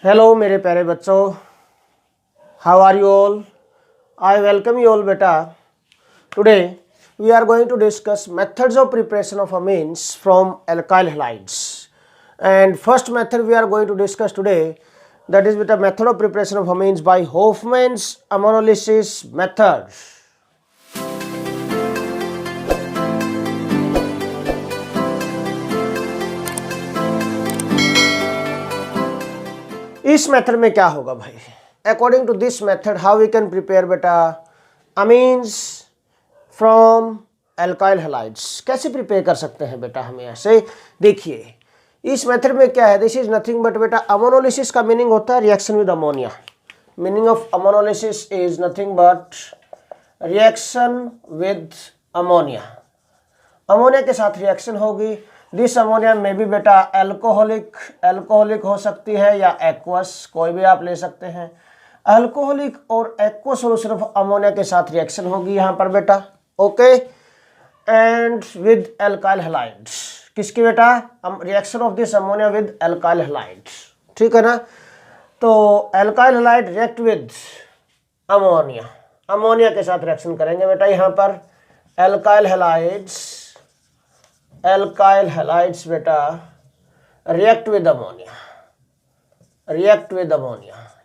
Hello मेरे प्यारे बच्चों, how are you all? I welcome you all बेटा. Today we are going to discuss methods of preparation of amines from alkyl halides. And first method we are going to discuss today, that is with a method of preparation of amines by Hofmann's ammonolysis method. इस method में क्या होगा भाई? According to this method how we can prepare बेटा amines from alkyl halides. कैसे prepare कर सकते हैं बेटा हम? ऐसे देखिए, इस मेथड में क्या है, दिस इज नथिंग बट बेटा अमोनोलिसिस का मीनिंग होता है reaction with ammonia. Meaning of ammonolysis is nothing but reaction with ammonia. Ammonia के साथ रिएक्शन होगी. दिस अमोनिया में भी बेटा एल्कोहलिक हो सकती है या एक्वस, कोई भी आप ले सकते हैं. अल्कोहलिक और एक्वस सोल्यूशन ऑफ अमोनिया के साथ रिएक्शन होगी यहाँ पर बेटा. Okay, and with alkyl halides. किसकी बेटा? Reaction of this ammonia with alkyl halides. ठीक है ना? तो alkyl halide react with ammonia, ammonia के साथ रिएक्शन करेंगे बेटा यहाँ पर. एल्काइल हैलाइड्स बेटा रिएक्ट विद अमोनिया,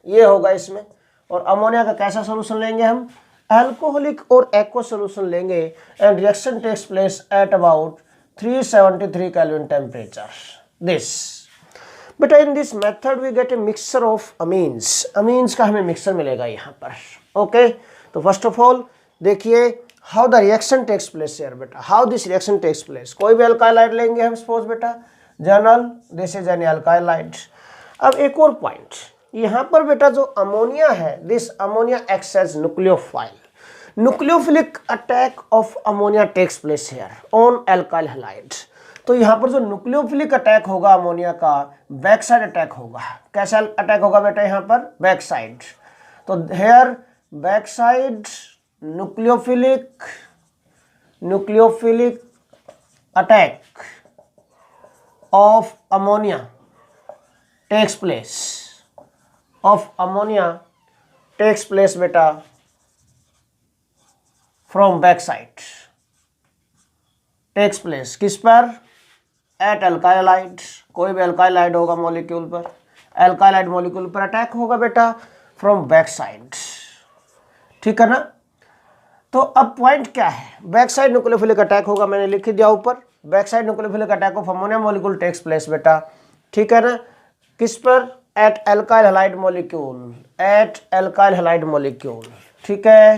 ये होगा इसमें. और अमोनिया का कैसा सोल्यूशन लेंगे हम? अल्कोहलिक और एक्वस सोल्यूशन लेंगे. And reaction takes place at about 373 kelvin temperature. This बेटा in this method we get a mixture of amines का हमें मिक्सचर मिलेगा यहाँ पर. ओके, तो फर्स्ट ऑफ ऑल देखिए how the reaction takes place here बेटा. How this reaction takes place. कोई भी अल्काइलाइड लेंगे हम, सपोज बेटा general this is an alkyl halide. अब एक और पॉइंट यहाँ पर बेटा, जो अमोनिया है, this ammonia acts as nucleophile. Nucleophilic attack of ammonia takes place here on alkyl halide. तो यहाँ पर जो न्यूक्लियोफिलिक अटैक होगा अमोनिया का, बैक साइड अटैक होगा. कैसा अटैक होगा बेटा यहाँ पर? Back side. तो here back side nucleophilic attack of ammonia takes place बेटा from back side. Takes place किस पर? At alkyl halide. कोई भी अल्काइलाइड होगा मॉलिक्यूल पर, अल्काइलाइड मॉलिक्यूल पर अटैक होगा बेटा फ्रॉम बैक साइड. ठीक है ना? तो अब पॉइंट क्या है? बैक साइड न्यूक्लियोफिलिक अटैक होगा, मैंने लिख दिया ऊपर. Back side nucleophilic attack of ammonia molecule takes place बेटा. ठीक है ना? किस पर? At alkyl halide molecule. ठीक है,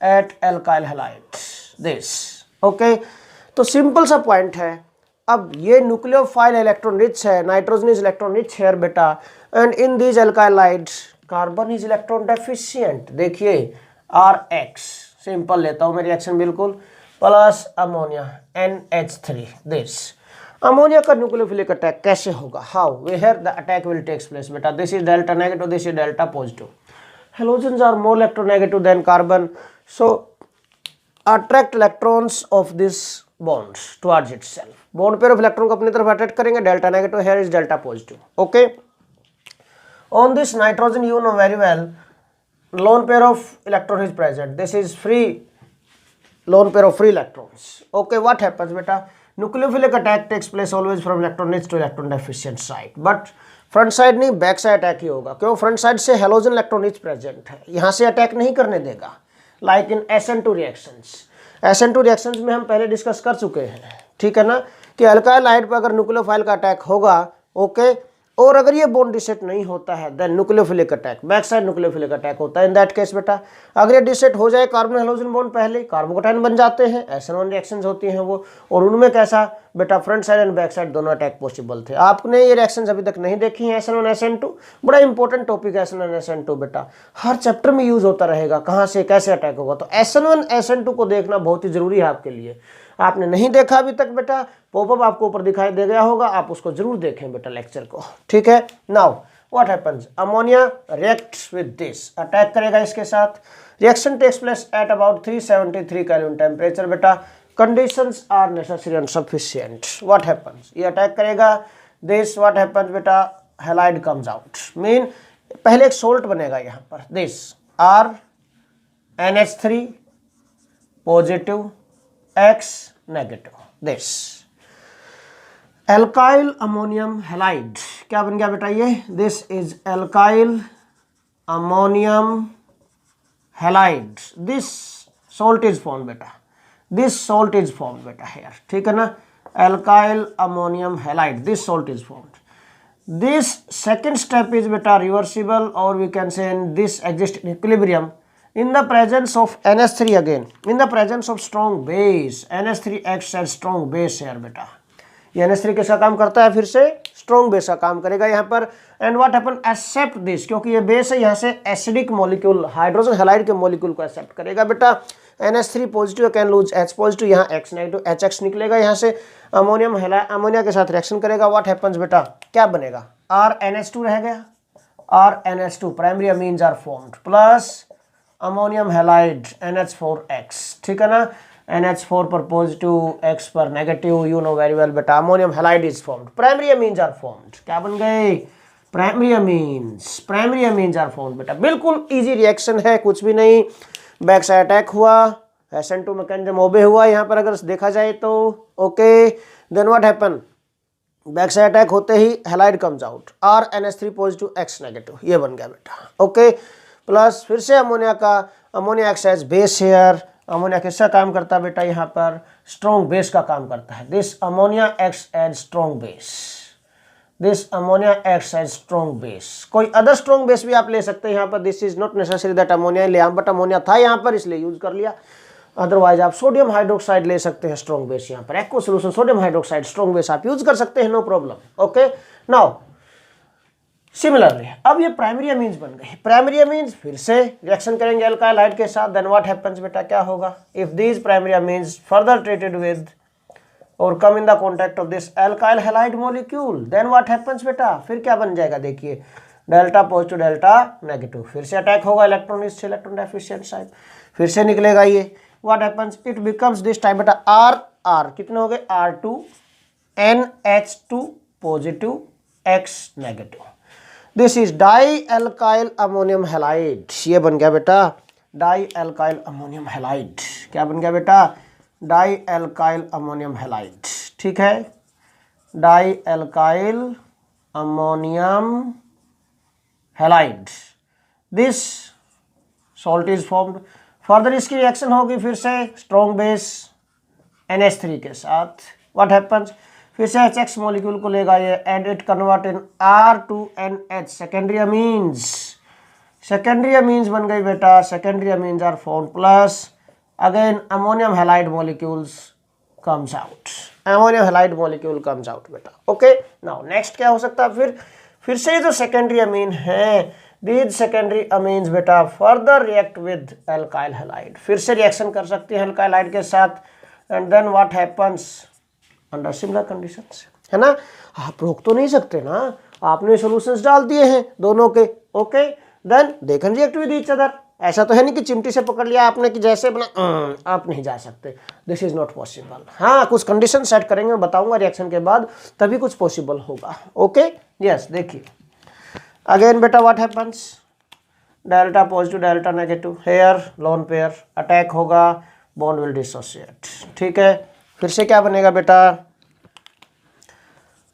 at alkyl halide this. Okay, तो सिंपल सा पॉइंट है. अब ये न्यूक्लियोफाइल इलेक्ट्रॉन रिच है, नाइट्रोजन इज इलेक्ट्रॉन रिच है बेटा. And in these alkyl halide carbon is electron deficient. देखिए RX सिंपल लेता हूं मैं रिएक्शन बिल्कुल, plus ammonia NH3. This ammonia का न्यूक्लियोफिलिक अटैक कैसे होगा? How? Where the attack will takes place बेटा. This is delta negative, this is delta positive. Halogens are more electronegative than carbon, so attract electrons of this bonds towards itself. Bond pair of electron को अपनी तरफ attract करेंगे. Delta negative, here is delta positive. Okay, on this nitrogen you know very well lone pair of electron is present. This is free lone pair of free electrons. Okay, what happens beta? Nucleophilic attack takes place always from electron rich to electron deficient side. But front side नहीं, back side attack ही होगा. क्यों? Front side से halogen electron rich present है, यहाँ से attack नहीं करने देगा. लाइक इन SN2 रिएक्शंस में हम पहले डिस्कस कर चुके हैं. ठीक है ना, कि अल्काइलाइड पर अगर न्यूक्लियोफाइल का अटैक होगा, ओके, और अगर ये बॉन्ड डिसेट नहीं होता है then nucleophilic attack, back side nucleophilic attack होता है. इन दैट केस बेटा अगर ये डिसेट हो जाए, कार्बन हेलोजन बॉन्ड पहले कार्बोकैटायन बन जाते हैं, SN1 रिएक्शंस होती हैं वो, और उनमें कैसा बेटा front side and back side दोनों अटैक पॉसिबल थे. आपने ये रिएक्शंस अभी तक नहीं देखी हैं. SN1 SN2 बड़ा इंपॉर्टेंट टॉपिक है. SN1 SN2 बेटा हर चैप्टर में यूज होता रहेगा, कहाँ से कैसे अटैक होगा. तो SN1 SN2 को देखना बहुत ही जरूरी है आपके लिए. आपने नहीं देखा अभी तक बेटा, पॉपअप आपको ऊपर दिखाई दे गया होगा, आप उसको जरूर देखें बेटा लेक्चर को. ठीक है, now what happens? Ammonia reacts with this, attack करेगा इसके साथ. Reaction takes place at about 373 kelvin temperature बेटा. Conditions are necessary and sufficient. What happens? ये अटैक करेगा. दिस व्हाट हैपेंस बेटा? हैलाइड कम्स आउट, मीन पहले एक सोल्ट बनेगा यहाँ पर, this R NH3 positive X negative, this alkyl ammonium halide क्या बन गया बेटा ये, this is alkyl ammonium halide, this salt is form बेटा, दिस सॉल्ट इज फॉर्म बेटा हेयर, ठीक है ना, alkyl ammonium halide, this salt is formed. This second step is beta reversible, or we can say in this exist in equilibrium in the presence of NH3 again, in the presence of strong base. NH3 acts as strong base here बेटा, ये NH3 कैसा काम करता है, फिर से strong base का काम करेगा यहाँ पर. And what happen, accept this, क्योंकि ये बेस है यहाँ से एसिडिक मॉलिक्यूल हाइड्रोजन हैलाइड के मॉलिक्यूल को एक्सेप्ट करेगा बेटा. NH3 positive can lose H positive, यहाँ X नेगेटिव, HX निकलेगा यहाँ से, अमोनियम अमोनिया के साथ रिएक्शन करेगा. व्हाट हैपन्स बेटा, क्या बनेगा, RNH2 रह गया, RNH2 primary amines are formed plus ammonium halide NH4X, ठीक है ना, NH4 पर पॉजिटिव, X पर negative, you know very well बेटा, ammonium halide is formed, primary amines are formed, क्या बन गए, प्राइमरी अमीन्स आर फॉर्म्ड बेटा. बिल्कुल इजी रिएक्शन है, कुछ भी नहीं. बैक साइड अटैक हुआ, SN2 मैकेनिज्म ओबे हुआ यहाँ पर अगर देखा जाए तो, okay. Then what happen, back side attack होते ही halide comes out, RNH3 positive X negative, ये बन गया बेटा, ओके. प्लस फिर से ammonia acts as base here, ammonia किसका काम करता है बेटा, यहाँ पर स्ट्रॉन्ग बेस का काम करता है. This ammonia acts as strong base, this ammonia acts as strong base. कोई अदर स्ट्रॉन्ग बेस भी आप ले सकते हैं यहाँ पर, this is not necessary that ammonia ले, बट अमोनिया था यहाँ पर इसलिए यूज कर लिया. अदरवाइज आप सोडियम हाइड्रोक्साइड ले सकते हैं स्ट्रॉन्ग बेस, यहाँ पर aqua solution sodium hydroxide strong base आप यूज कर सकते हैं, no problem, okay. Now similarly अब ये प्राइमरी अमीन्स बन गए, प्राइमरी अमीन्स फिर से रिएक्शन करेंगे एल्काइल हाइड के साथ. देन व्हाट हैपेंस बेटा, क्या होगा, if these primary amines further treated with और come in the contact of this alkyl halide molecule, then what happens बेटा, फिर क्या बन जाएगा, देखिए डेल्टा पॉजिटिव डेल्टा नेगेटिव, फिर से अटैक होगा इलेक्ट्रॉन इससे, इलेक्ट्रॉन डेफिशिएंट साइड, फिर से निकलेगा ये. What happens, it becomes this time बेटा R कितने हो गए, R2 NH2 positive X negative, this is di alkyl ammonium halide, ये बन गया बेटा डाई एल्काइल अमोनियम हैलाइड, क्या बन गया बेटा, डाई एल्काइल अमोनियम हैलाइड, ठीक है, di alkyl ammonium halide, this salt is formed. Further इसकी रिएक्शन होगी फिर से स्ट्रॉन्ग बेस NH3 के साथ. व्हाट हैपन्स, फिर से HX मॉलिक्यूल को लेगा ये and it convert in R2NH secondary amines बन गई बेटा, secondary amines are formed plus again ammonium halide molecules comes out, ammonium halide molecule comes out बेटा, ओके. नाउ नेक्स्ट क्या हो सकता है, फिर से जो सेकेंडरी अमीन है, these secondary amines बेटा further react with alkyl halide, फिर से रिएक्शन कर सकते हैं एल्काइल हैलाइड के साथ. And then what happens under similar conditions, है ना, आप रोक तो नहीं सकते ना, आपने सॉल्यूशंस डाल दिए हैं दोनों के, okay. Then they can react with each other, ऐसा तो है नहीं कि चिमटी से पकड़ लिया आपने कि जैसे बना, आप नहीं जा सकते, दिस इज नॉट पॉसिबल. हाँ कुछ कंडीशन सेट करेंगे, मैं बताऊंगा रिएक्शन के बाद, तभी कुछ पॉसिबल होगा, ओके. यस देखिए अगेन बेटा what happens, delta positive delta negative, here lone pair attack होगा, बॉन्ड विल डिसोसिएट, ठीक है. फिर से क्या बनेगा बेटा,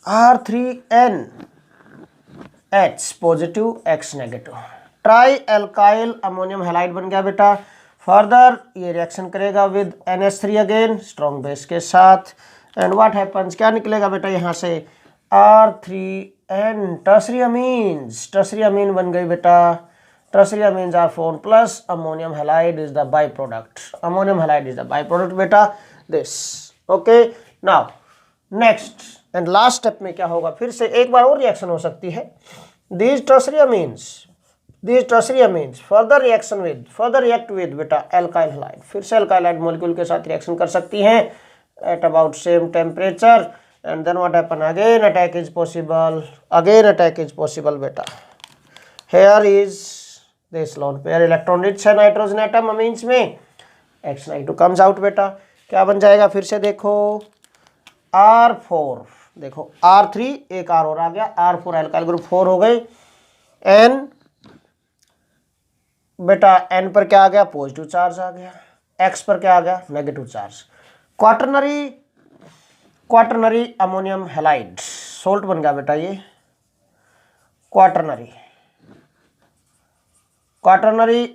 R3NH positive X negative, tri alkyl ammonium halide बन गया बेटा. फर्दर ये रिएक्शन करेगा with NH3 again strong base के साथ. एंड व्हाट हैपन्स, क्या निकलेगा बेटा यहाँ से, R3N टर्सरी अमीन बन गई बेटा, tertiary amines are formed plus ammonium halide is the by product, ammonium halide is the by product बेटा, this, okay. Now next and last step में क्या होगा, फिर से एक बार और रिएक्शन हो सकती है. These tertiary amines further react with बेटा एल्काइल हैलाइड, फिर से एल्काइल हैलाइड मॉलिक्यूल के साथ रिएक्शन कर सकती हैं at about same temperature. and then what happen, again attack is possible beta. Here is this lone pair electron rich है nitrogen atom amines में, X92 comes out बेटा. क्या बन जाएगा फिर से देखो, R4 देखो R3 एक R और आ गया, R4 एल्काइल ग्रुप 4 हो गए। N बेटा N पर क्या आ गया, पॉजिटिव चार्ज आ गया, X पर क्या आ गया, negative charge. Quaternary ammonium halide salt बन गया बेटा ये, quaternary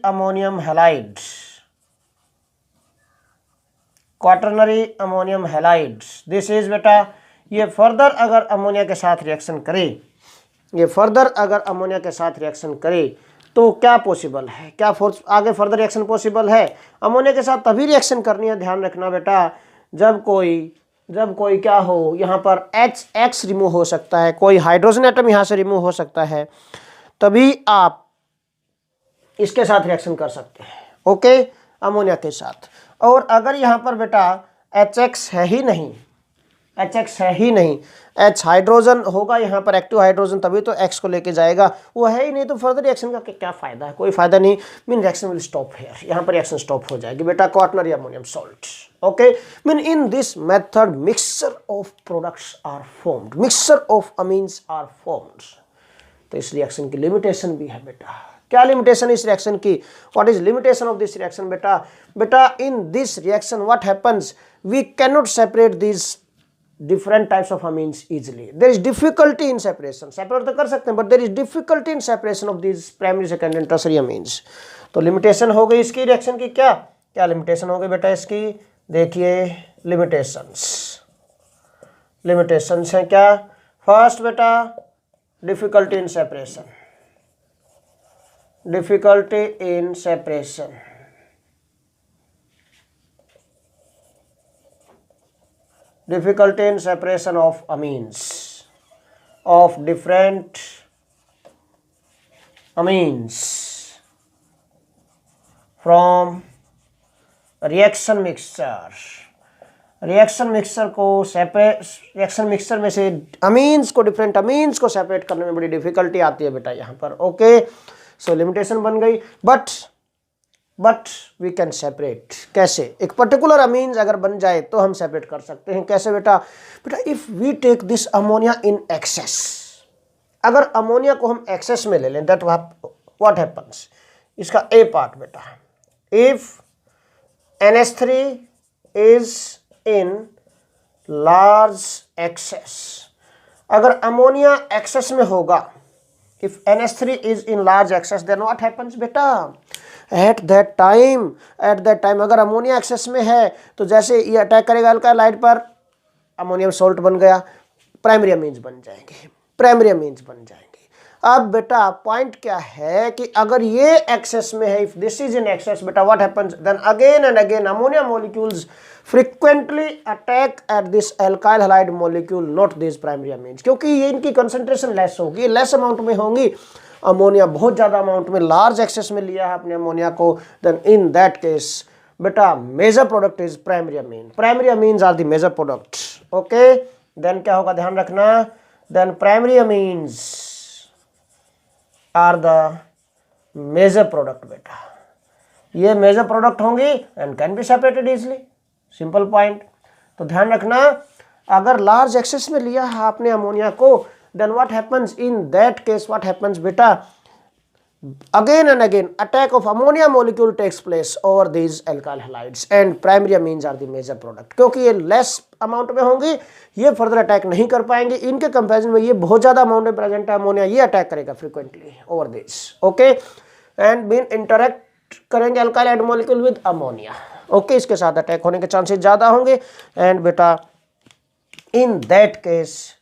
ammonium halide, this is बेटा, ये फर्दर अगर अमोनिया के साथ रिएक्शन करे, तो क्या पॉसिबल है, क्या फोर्स आगे फर्दर रिएक्शन पॉसिबल है। अमोनिया के साथ तभी रिएक्शन करनी है, ध्यान रखना बेटा, जब कोई क्या हो, यहाँ पर HX रिमूव हो सकता है, कोई हाइड्रोजन एटम यहाँ से रिमूव हो सकता है, तभी आप इसके साथ रिएक्शन कर सकते हैं, ओके, अमोनिया के साथ। और अगर यहाँ पर बेटा HX है ही नहीं, H हाइड्रोजन होगा यहाँ पर, एक्टिव हाइड्रोजन, तभी तो X को लेके जाएगा, वो है ही नहीं, तो फर्दर रिएक्शन का क्या फायदा है, कोई फायदा नहीं, mean reaction will stop here, यहाँ पर रिएक्शन स्टॉप हो जाएगी बेटा, quaternary ammonium salt, okay. Mean in this method mixture of products are formed, mixture of amines are formed. तो इस रिएक्शन की लिमिटेशन भी है बेटा, क्या लिमिटेशन इस रिएक्शन की, what is limitation of this reaction बेटा, in this reaction what happens, we can not separate this different types of amines easily, there is difficulty in separation, separate तो कर सकते हैं, but there is difficulty in separation of these primary, secondary and tertiary amines। तो limitation हो गई इसकी reaction की, क्या लिमिटेशन हो गई बेटा इसकी, देखिए लिमिटेशंस हैं क्या, फर्स्ट बेटा difficulty in separation, difficulty in separation of amines, of different amines from reaction mixture में से अमीन्स को, डिफरेंट अमीन्स को सेपरेट करने में बड़ी डिफिकल्टी आती है बेटा यहाँ पर, ओके। सो लिमिटेशन बन गई, बट वी कैन सेपरेट, कैसे, एक पर्टिकुलर अमीन्स अगर बन जाए तो हम सेपरेट कर सकते हैं, कैसे बेटा, if we take this ammonia in excess, अगर अमोनिया को हम एक्सेस में ले लें, दैट व्हाट हैपेंस, इसका ए पार्ट बेटा, if NH3 is in large access, अगर अमोनिया एक्सेस में होगा, if NH3 is in large excess, then what happens बेटा, at that time अगर अमोनिया एक्सेस में है, तो जैसे ये अटैक करेगा अल्काइल हाइड पर, अमोनियम सॉल्ट बन गया, प्राइमरी अमीन्स बन जाएंगे। अब बेटा पॉइंट क्या है कि अगर ये एक्सेस में है, if this is in excess बेटा, what happens, then again and again ammonia molecules frequently attack at this alkyl halide molecule, not these primary amines, क्योंकि ये इनकी कंसंट्रेशन लेस होगी, लेस अमाउंट में होंगी, अमोनिया बहुत ज़्यादा अमाउंट में, लार्ज एक्सेस में लिया है अपने अमोनिया को, देन इन दैट केस बेटा major product is primary amines are the major product, okay. Then क्या होगा, ध्यान रखना, then primary amines are the major product बेटा, ये मेजर प्रोडक्ट होंगी and can be separated easily, simple point. तो ध्यान रखना, अगर लार्ज एक्सेस में लिया है आपने अमोनिया को, then what happens in that case, what happens बेटा, again and again attack of ammonia molecule takes place over these alkyl halides and primary amines are the major product, क्योंकि ये less amount में होंगी, ये further attack नहीं कर पाएंगे, इनके कंपैरिजन में ये बहुत ज्यादा अमाउंट में प्रेजेंट है अमोनिया, ये अटैक करेगा frequently over this, okay, and been interact करेंगे alkyl halide molecule with ammonia, okay, इसके साथ अटैक होने के चांसेस ज्यादा होंगे, एंड बेटा in that case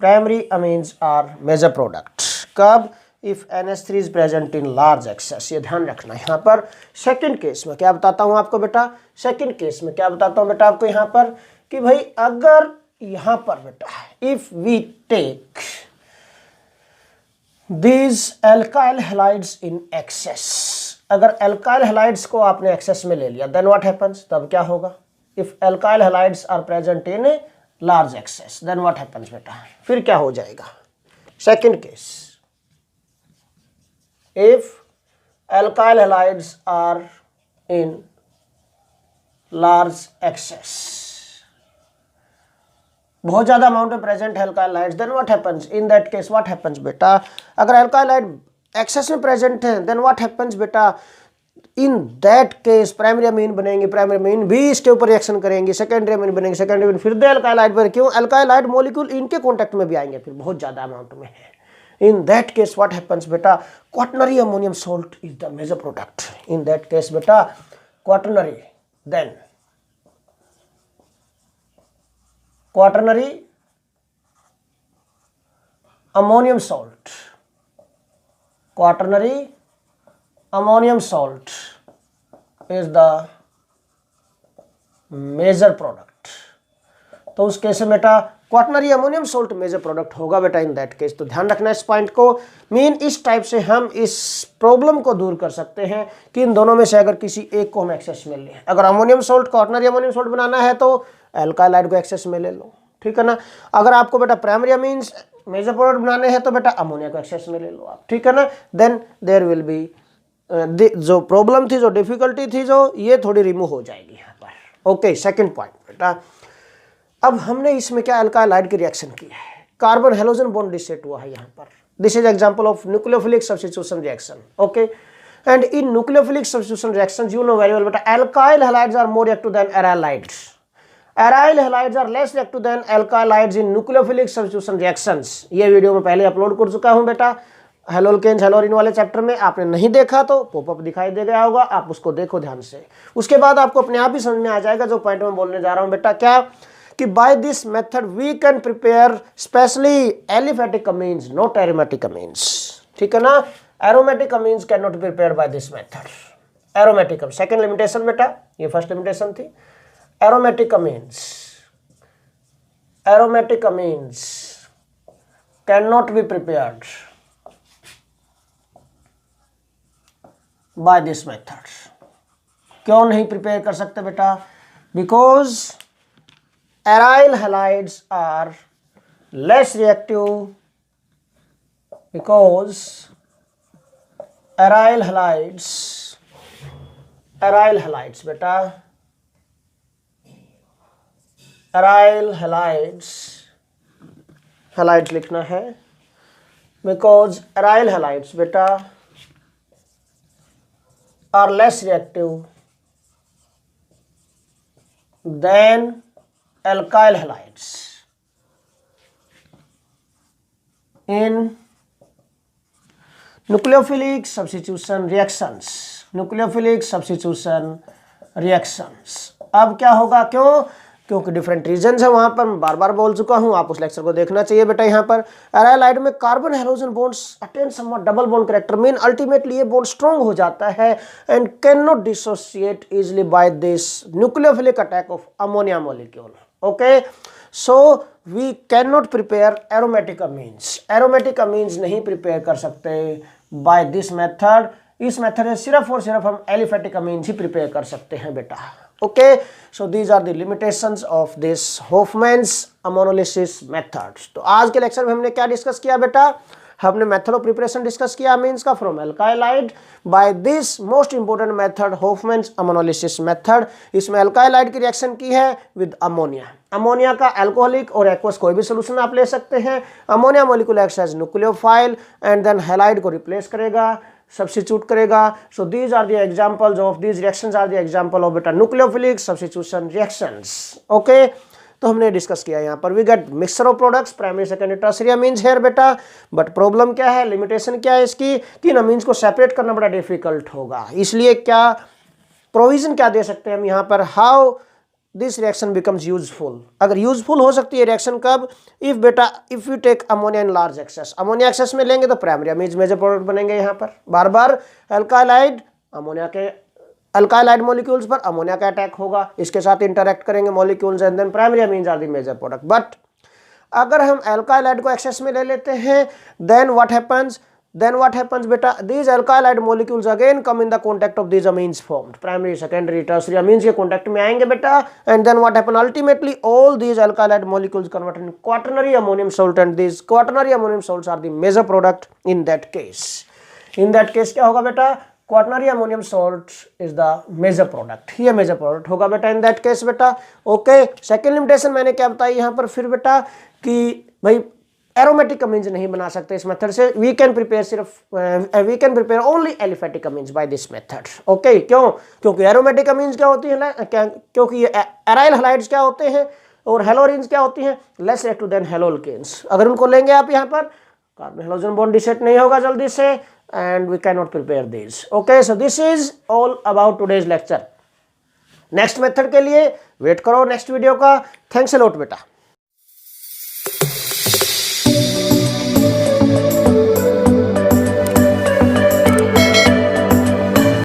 primary amines are major product, कब, if NH3 is present in large excess, ये ध्यान रखना। यहाँ पर सेकंड केस में क्या बताता हूँ आपको बेटा, आपको यहाँ पर कि भाई अगर यहाँ पर बेटा if we take these alkyl halides in excess, अगर एल्काइल हैलाइड्स को आपने एक्सेस में ले लिया, देन व्हाट हैपेंस, तब क्या होगा, if alkyl halides are present in large excess, then what happens बेटा, फिर क्या हो जाएगा, second case, if alkyl halides are in large excess, बहुत ज्यादा अमाउंट में प्रेजेंट है alkyl halides, then what happens in that case, what happens बेटा, अगर अल्काइल हाइड एक्सेस में प्रेजेंट है देन व्हाट हैपेंस बेटा, in that case primary amine बनेंगे, प्राइमरी अमीन भी इसके ऊपर रिएक्शन करेंगे, सेकेंडरी अमीन बनेंगे, सेकेंडरी अमीन फिर दे अल्काइल हाइड पर, क्यों, अल्काइल हाइड मॉलिक्यूल इनके कॉन्टेक्ट में भी आएंगे फिर बहुत ज्यादा अमाउंट में है। In that case what happens beta, quaternary ammonium salt is the major product. In that case beta, quaternary, then quaternary ammonium salt, quaternary ammonium salt is the major product. तो उस केस में बेटा quaternary ammonium salt major product होगा बेटा in that case. तो ध्यान रखना इस पॉइंट को। मीन इस टाइप से हम इस प्रॉब्लम को दूर कर सकते हैं कि इन दोनों में से अगर किसी एक को हम एक्सेस में लें, अगर ammonium salt quaternary ammonium salt बनाना है तो अल्काइल हाइड को एक्सेस में ले लो, ठीक है ना। अगर आपको बेटा प्राइमरी अमीन्स मेजर प्रोडक्ट बनाने हैं तो बेटा अमोनिया को एक्सेस में ले लो आप, ठीक है ना। देन देयर विल बी जो प्रॉब्लम थी, जो डिफिकल्टी थी, जो ये थोड़ी रिमूव हो जाएगी यहाँ पर। ओके, सेकेंड पॉइंट बेटा, अब हमने इसमें क्या अल्काइल हाइड की रिएक्शन की है, कार्बन हेलोजन बॉन्ड डिसेट हुआ है यहाँ पर। This is example of nucleophilic substitution reaction, okay. And in nucleophilic substitution reactions you know very well बेटा, alkyl halides are more reactive than aryl halides, aryl halides are less reactive than alkyl halides in nucleophilic substitution reactions. ये video में पहले upload कर चुका हूँ बेटा, haloalkanes हेलोरिन वाले chapter में। आपने नहीं देखा तो पॉपअप दिखाई दे गया होगा, आप उसको देखो ध्यान से। उसके बाद आपको अपने आप ही समझ में आ जाएगा जो पॉइंट मैं बोलने जा रहा हूँ बेटा, क्या कि by this method we can prepare specially aliphatic amines, not aromatic amines, ठीक है ना। aromatic amines cannot be prepared by this method. aromatic second limitation बेटा, ये first limitation थी। aromatic amines cannot be prepared by this method. क्यों नहीं prepare कर सकते बेटा? Because aryl halides are less reactive, because aryl halides बेटा, aryl halides लिखना है, because aryl halides बेटा are less reactive than alkyl halides in nucleophilic substitution reactions। अब क्या होगा, क्योंकि डिफरेंट रीजन है वहां पर, मैं बार बार बोल चुका हूं, आप उस लेक्चर को देखना चाहिए बेटा। यहाँ पर एराइल हाइड में carbon halogen bonds attain somewhat double bond character, mean ultimately ये बॉन्ड स्ट्रॉन्ग हो जाता है and can not dissociate easily by this nucleophilic attack of ammonia molecule. Okay, so we can not prepare aromatic amines नहीं prepare कर सकते by this method. इस method में सिर्फ और सिर्फ हम एलिफेटिक अमीन्स ही प्रिपेयर कर सकते हैं बेटा। Okay, so these are the limitations of this Hofmann's ammonolysis methods. तो आज के लेक्चर में हमने क्या डिस्कस किया बेटा? हमने मेथड ऑफ प्रिपरेशन डिस्कस किया अमीन्स का from alkyl halide by this most important method Hofmann's ammonolysis method. इसमें अल्काइल हाइड की रिएक्शन की है विद अमोनिया। अमोनिया का अल्कोहलिक और एक्वस कोई भी सोल्यूशन आप ले सकते हैं। Ammonia molecule acts as nucleophile and then halide को रिप्लेस करेगा, सब्स्टिट्यूट करेगा। So these are the examples of these reactions are the example of बेटा न्यूक्लियोफिलिक सब्स्टिट्यूशन रिएक्शंस। ओके, तो हमने डिस्कस किया यहाँ पर we get mixture of products primary secondary tertiary amines here बेटा। बट प्रॉब्लम क्या है, लिमिटेशन क्या है इसकी, कि इन अमीन्स को सेपरेट करना बड़ा डिफिकल्ट होगा। इसलिए क्या प्रोविजन क्या दे सकते हैं हम यहाँ पर, how this reaction becomes useful. अगर यूजफुल हो सकती है रिएक्शन कब, इफ बेटा if you take ammonia in large excess, ammonia excess में लेंगे तो प्राइमरी अमीन्स मेजर प्रोडक्ट बनेंगे। यहाँ पर बार बार अल्काइल हाइड अमोनिया के अल्काइल हाइड मॉलिक्यूल्स पर अमोनिया का अटैक होगा, इसके साथ इंटरैक्ट करेंगे molecules and then primary amines are the major product. But अगर हम अल्काइल हाइड को एक्सेस में ले लेते हैं देन व्हाट हैपेंस बेटा, these alkyl hide molecules again come in the contact of these amines formed, primary secondary tertiary amines के contact में आएंगे बेटा, and then what happen ultimately all these alkyl hide molecules convert in quaternary ammonium salt and these quaternary ammonium salts are the major product in that case। क्या होगा बेटा, quaternary ammonium salt is the major product, ये major product होगा बेटा in that case बेटा। Okay, second limitation मैंने क्या बताई यहाँ पर फिर बेटा कि भाई एरोमेटिक अमीन्स नहीं बना सकते इस मेथड से, we can prepare only aliphatic amines by this method. Okay, क्यों? क्योंकि एरोमेटिक अमीन्स क्या होती है, क्योंकि ये एराइल हैलाइड्स क्या होते हैं और हेलोरिन्स क्या होती हैं, लेस रिएक्टिव देन हेलोल्केन्स। अगर उनको लेंगे आप यहाँ पर कार्बन हेलोजन बॉन्ड डिसेट नहीं होगा जल्दी से, and we can not prepare this. Okay, so this is all about today's lecture. Next method के लिए वेट करो नेक्स्ट वीडियो का। थैंक्स अ लॉट बेटा।